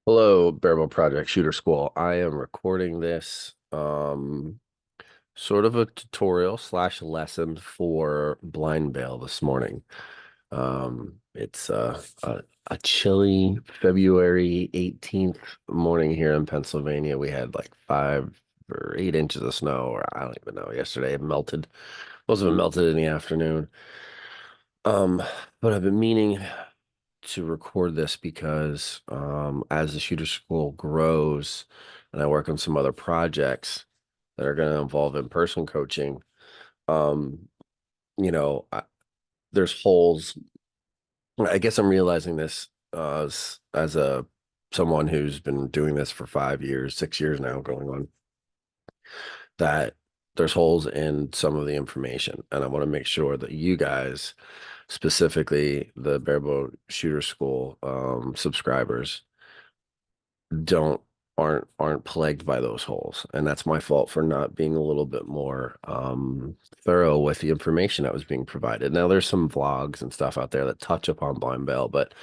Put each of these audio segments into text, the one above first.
Hello, Barebow Project Shooter School. I am recording this sort of a tutorial slash lesson for blind Bale this morning. It's a chilly February 18th morning here in Pennsylvania. We had like 5 or 8 inches of snow, or I don't even know. Yesterday it melted. Most of it melted in the afternoon. Um, but I've been meaning to record this because as the shooter school grows and I work on some other projects that are going to involve in-person coaching, um, you know, I, there's holes. I guess I'm realizing this as a someone who's been doing this for 5 years, 6 years now, going on, that there's holes in some of the information, and I want to make sure that you guys, specifically the Barebow Shooter School subscribers, don't aren't plagued by those holes, and that's my fault for not being a little bit more thorough with the information that was being provided. Now there's some vlogs and stuff out there that touch upon blind bale, but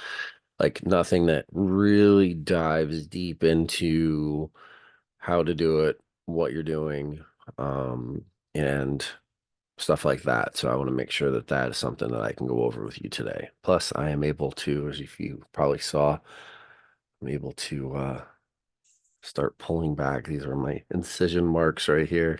like nothing that really dives deep into how to do it, what you're doing, um and stuff like that. So I want to make sure that that is something that I can go over with you today. Plus I am able to, as if you probably saw, I'm able to start pulling back. These are my incision marks right here.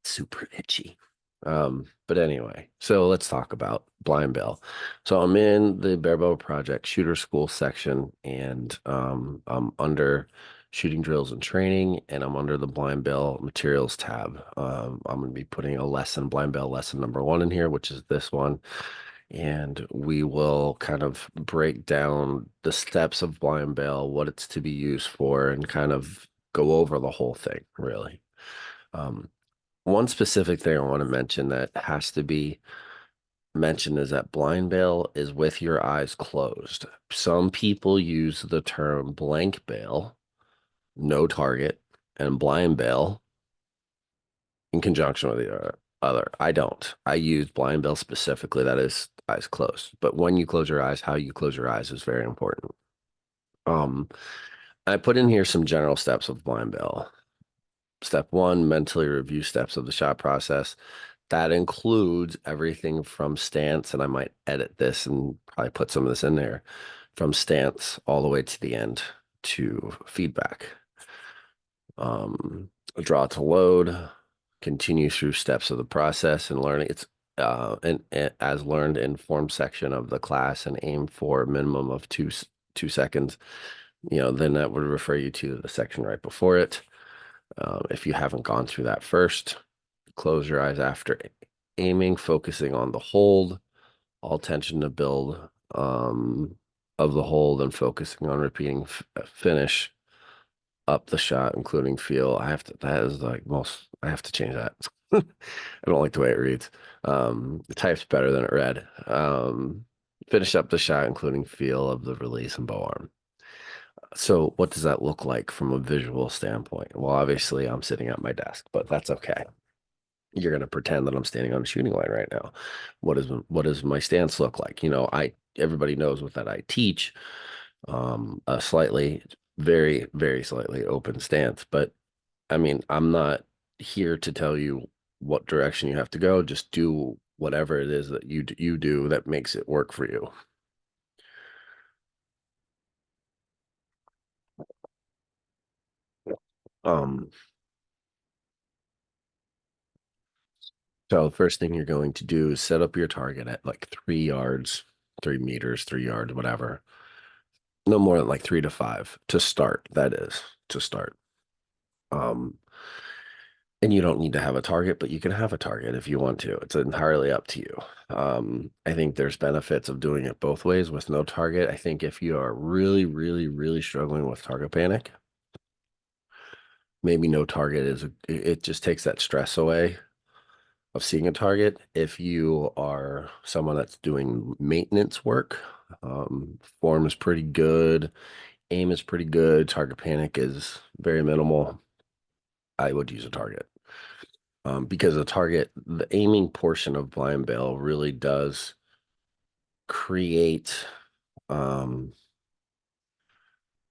It's super itchy. But anyway, so let's talk about blind bale. So I'm in the Barebow Project Shooter School section, and I'm under shooting drills and training, and I'm under the blind bale materials tab. I'm going to be putting a lesson, blind bale lesson number 1 in here, which is this one. And we will kind of break down the steps of blind bale, what it's to be used for, and kind of go over the whole thing, really. Um, One specific thing I want to mention that has to be mentioned is that blind bale is with your eyes closed. Some people use the term blank bale, no target, and blind bale in conjunction with the other. I don't. I use blind bale specifically, that is eyes closed. But when you close your eyes, how you close your eyes is very important. Um, I put in here some general steps of blind bale. Step 1, mentally review steps of the shot process. That includes everything from stance, and I might edit this and probably put some of this in there, from stance all the way to the end to feedback. Um, Draw to load, continue through steps of the process and learning. It's and as learned in form section of the class, and aim for a minimum of 2 seconds. Then that would refer you to the section right before it. If you haven't gone through that first, close your eyes after aiming, focusing on the hold, all tension to build of the hold, and focusing on repeating finish up the shot, including feel. That is like I have to change that. I don't like the way it reads. The type's better than it read. Finish up the shot, including feel of the release and bow arm. So what does that look like from a visual standpoint? Well, obviously I'm sitting at my desk, but that's okay. You're going to pretend that I'm standing on a shooting line right now. What does my stance look like? Everybody knows what that I teach, a slightly, very, very slightly open stance. But I mean, I'm not here to tell you what direction you have to go. Just do whatever it is that you do that makes it work for you. Um, so the first thing you're going to do is set up your target at like 3 yards, 3 meters, 3 yards, whatever. No more than like 3 to 5 to start. That is to start. Um, and you don't need to have a target, but you can have a target if you want to. It's entirely up to you. I think there's benefits of doing it both ways with no target. I think if you are really, really, really struggling with target panic, maybe no target it just takes that stress away of seeing a target. If you are someone that's doing maintenance work, form is pretty good, aim is pretty good, target panic is very minimal, I would use a target. Because the aiming portion of blind bale really does create, um,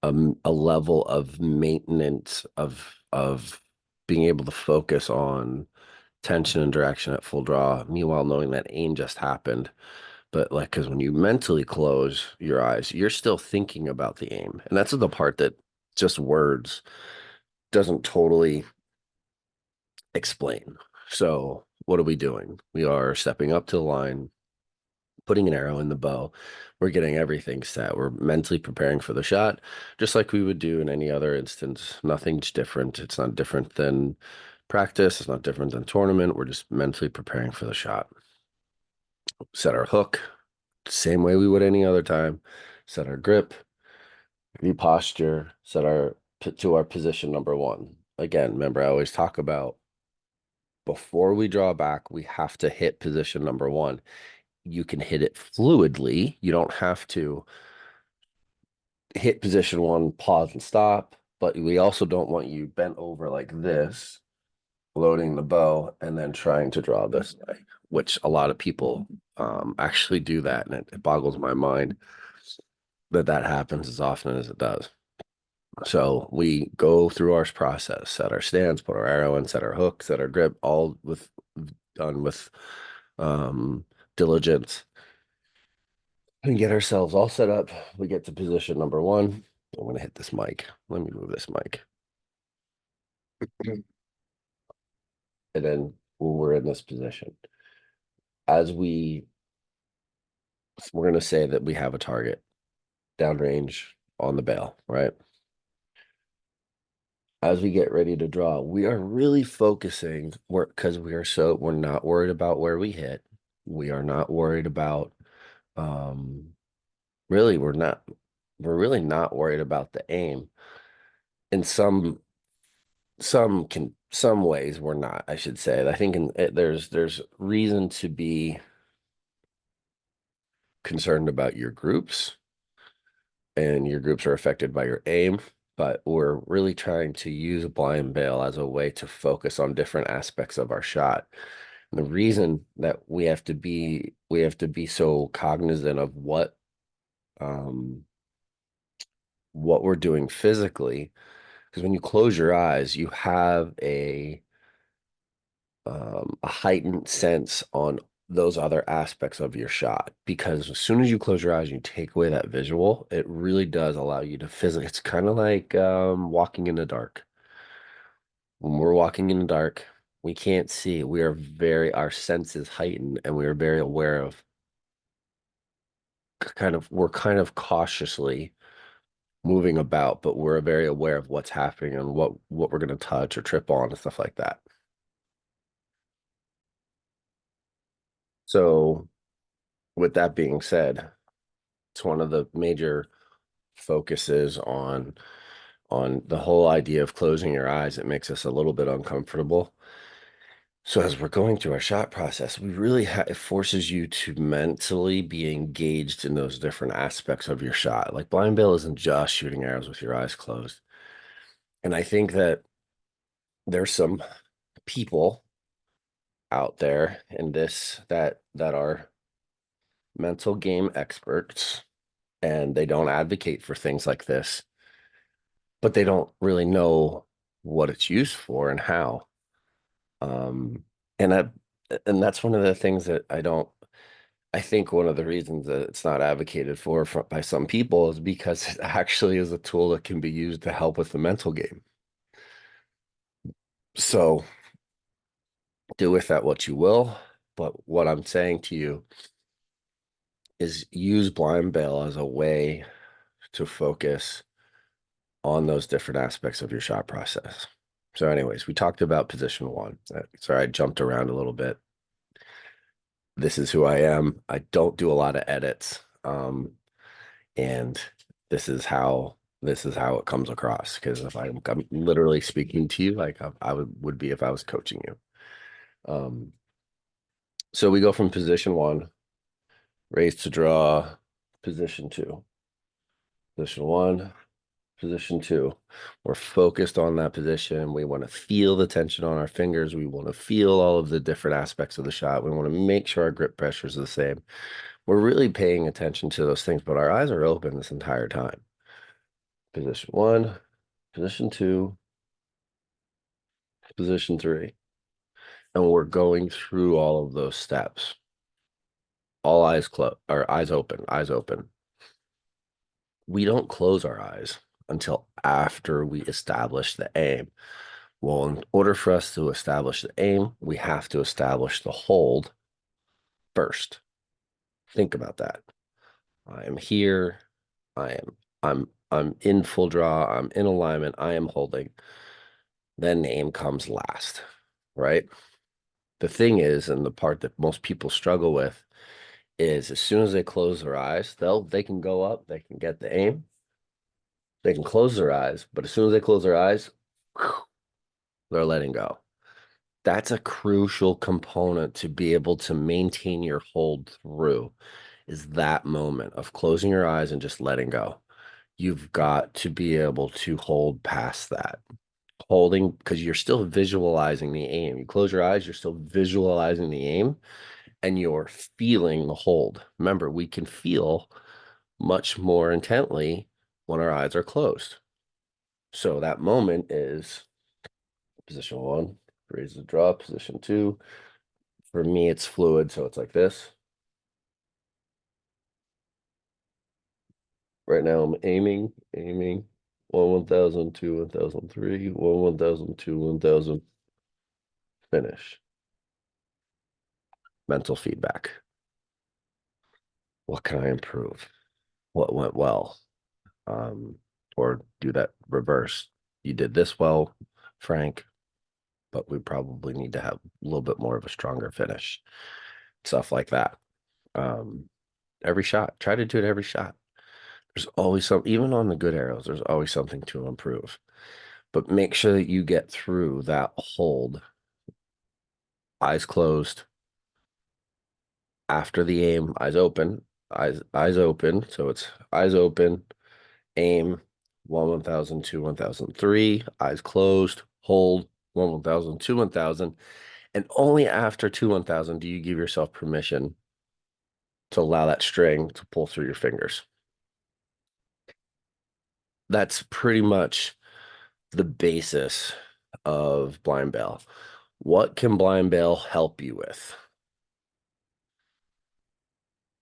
a level of maintenance of being able to focus on tension and direction at full draw, meanwhile knowing that aim just happened. But like, because when you mentally close your eyes, you're still thinking about the aim. And that's the part that just words doesn't totally explain. So what are we doing? We are stepping up to the line, putting an arrow in the bow. We're getting everything set. We're mentally preparing for the shot, just like we would do in any other instance. Nothing's different. It's not different than practice. It's not different than tournament. We're just mentally preparing for the shot. Set our hook, same way we would any other time. Set our grip, reposture, set our to our position number one. Again, remember I always talk about before we draw back, we have to hit position number one. You can hit it fluidly. You don't have to hit position one, pause and stop, but we also don't want you bent over like this, loading the bow and then trying to draw this way, which a lot of people actually do that. And it boggles my mind that that happens as often as it does. So we go through our process, set our stance, put our arrow in, set our hook, set our grip, all with done with diligence and get ourselves all set up. We get to position number one. I'm going to hit this mic. Let me move this mic. And then when we're in this position, as we're going to say that we have a target downrange on the bale, right? As we get ready to draw, we are really focusing because we're not worried about where we hit. We are not worried about really we're really not worried about the aim. In some ways we're not, I should say. I think there's reason to be concerned about your groups, and your groups are affected by your aim, but we're really trying to use blind bale as a way to focus on different aspects of our shot. And the reason that we have to be so cognizant of what we're doing physically, because when you close your eyes, you have a heightened sense on those other aspects of your shot, because as soon as you close your eyes and you take away that visual, it really does allow you to physically. It's kind of like walking in the dark. When we're walking in the dark, we can't see. Our senses heighten, and we are very aware of we're kind of cautiously moving about, but we're very aware of what's happening and what we're going to touch or trip on and stuff like that. So with that being said, it's one of the major focuses on the whole idea of closing your eyes. It makes us a little bit uncomfortable. So as we're going through our shot process, it forces you to mentally be engaged in those different aspects of your shot. Like blind bale isn't just shooting arrows with your eyes closed. And I think that there's some people out there in this that are mental game experts, and they don't advocate for things like this, but they don't really know what it's used for and how. Um, and I, and that's one of the things that I think one of the reasons that it's not advocated for by some people is because it actually is a tool that can be used to help with the mental game. So do with that what you will. But what I'm saying to you is use blind bale as a way to focus on those different aspects of your shot process. So anyways, we talked about position one. Sorry, I jumped around a little bit. This is who I am. I don't do a lot of edits. And this is how it comes across, because if I'm literally speaking to you like I would be if I was coaching you. So we go from position one, raise to draw, position two, position one, position two. We're focused on that position. We want to feel the tension on our fingers. We want to feel all of the different aspects of the shot. We want to make sure our grip pressure is the same. We're really paying attention to those things, but our eyes are open this entire time. Position one, position two, position three. And we're going through all of those steps. All eyes closed or eyes open, eyes open. We don't close our eyes until after we establish the aim. Well, in order for us to establish the aim, we have to establish the hold first. Think about that. I am here. I am I'm in full draw. I'm in alignment. I am holding. Then aim comes last, right? The thing is, and the part that most people struggle with is as soon as they close their eyes, they can go up, they can get the aim, they can close their eyes, but as soon as they close their eyes, they're letting go. That's a crucial component to be able to maintain your hold through is that moment of closing your eyes and just letting go. You've got to be able to hold past that. Holding, because you're still visualizing the aim. You close your eyes, you're still visualizing the aim and you're feeling the hold. Remember, we can feel much more intently when our eyes are closed. So that moment is position one, raise the draw, position two. For me, it's fluid, so it's like this. Right now, I'm aiming. 1,000, 2, 1,003, 1,000, 2, 1,000. Finish. Mental feedback. What can I improve? What went well? Or do that reverse. You did this well, Frank, but we probably need to have a little bit more of a stronger finish. Stuff like that. Um, every shot, try to do it every shot. There's always some, even on the good arrows, there's always something to improve. But make sure that you get through that hold, eyes closed, after the aim, eyes open, eyes open. So it's eyes open, aim, 1,000, 2, 1,003, eyes closed, hold, 1,000, 2, 1,000. And only after 2, 1,000 do you give yourself permission to allow that string to pull through your fingers. That's pretty much the basis of blind bale. What can blind bale help you with?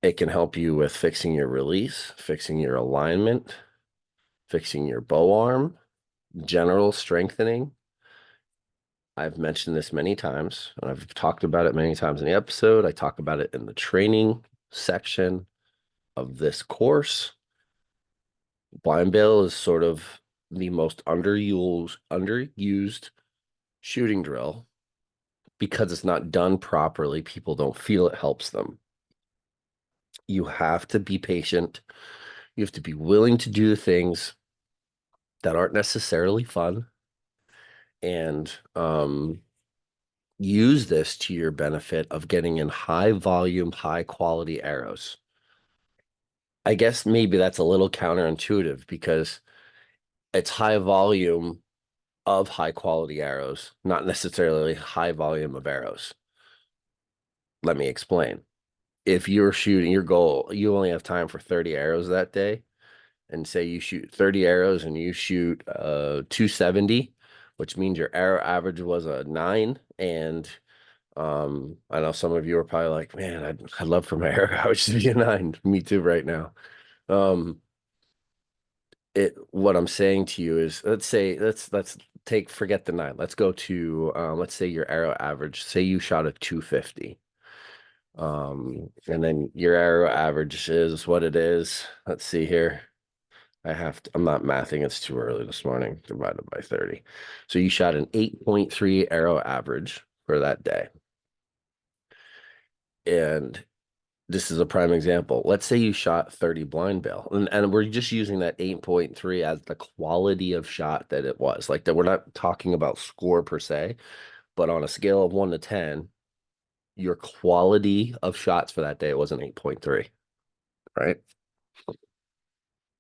It can help you with fixing your release, fixing your alignment, fixing your bow arm, general strengthening. I've mentioned this many times, and I've talked about it many times in the episode. I talk about it in the training section of this course. Blind bale is sort of the most underused shooting drill because it's not done properly. People don't feel it helps them. You have to be patient. You have to be willing to do things that aren't necessarily fun and use this to your benefit of getting in high volume, high quality arrows. I guess maybe that's a little counterintuitive because it's high volume of high quality arrows, not necessarily high volume of arrows. Let me explain. If you're shooting your goal, you only have time for 30 arrows that day, and say you shoot 30 arrows and you shoot 270, which means your arrow average was a 9. And I know some of you are probably like, man, I'd love for my arrow average to be a 9. Me too right now. What I'm saying to you is, let's forget the 9. Let's go to let's say your arrow average, say you shot a 250. And then your arrow average is what it is. Let's see here. I'm not mathing, it's too early this morning, divided by 30. So you shot an 8.3 arrow average for that day. And this is a prime example. Let's say you shot 30 blind bale, and we're just using that 8.3 as the quality of shot that it was. Like that, we're not talking about score per se, but on a scale of 1 to 10, your quality of shots for that day was an 8.3, right?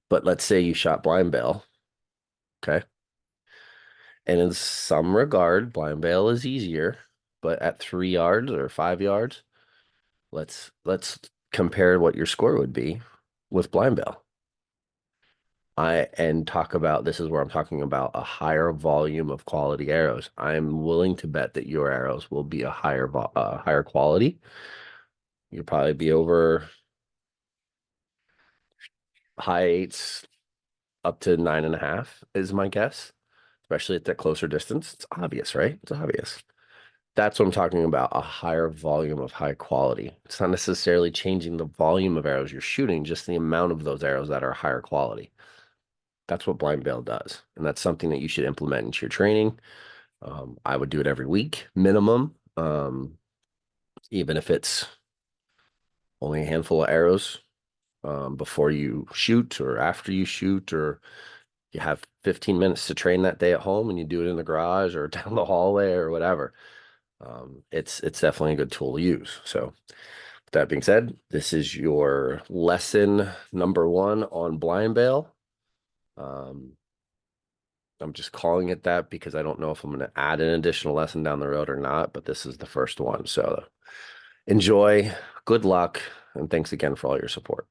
But let's say you shot blind bale, okay? And in some regard, blind bale is easier, but at 3 yards or 5 yards, let's compare what your score would be with blind bale. and talk about this is where I'm talking about a higher volume of quality arrows. I'm willing to bet that your arrows will be a higher quality. You'll probably be over high eights up to 9.5 is my guess, especially at that closer distance. It's obvious, right? It's obvious. That's what I'm talking about, a higher volume of high quality. It's not necessarily changing the volume of arrows you're shooting, just the amount of those arrows that are higher quality. That's what blind bale does. And that's something that you should implement into your training. I would do it every week minimum, even if it's only a handful of arrows before you shoot or after you shoot, or you have 15 minutes to train that day at home and you do it in the garage or down the hallway or whatever. It's definitely a good tool to use. So with that being said, this is your lesson number 1 on blind bale. I'm just calling it that because I don't know if I'm going to add an additional lesson down the road or not, but this is the first one. So enjoy, good luck, and thanks again for all your support.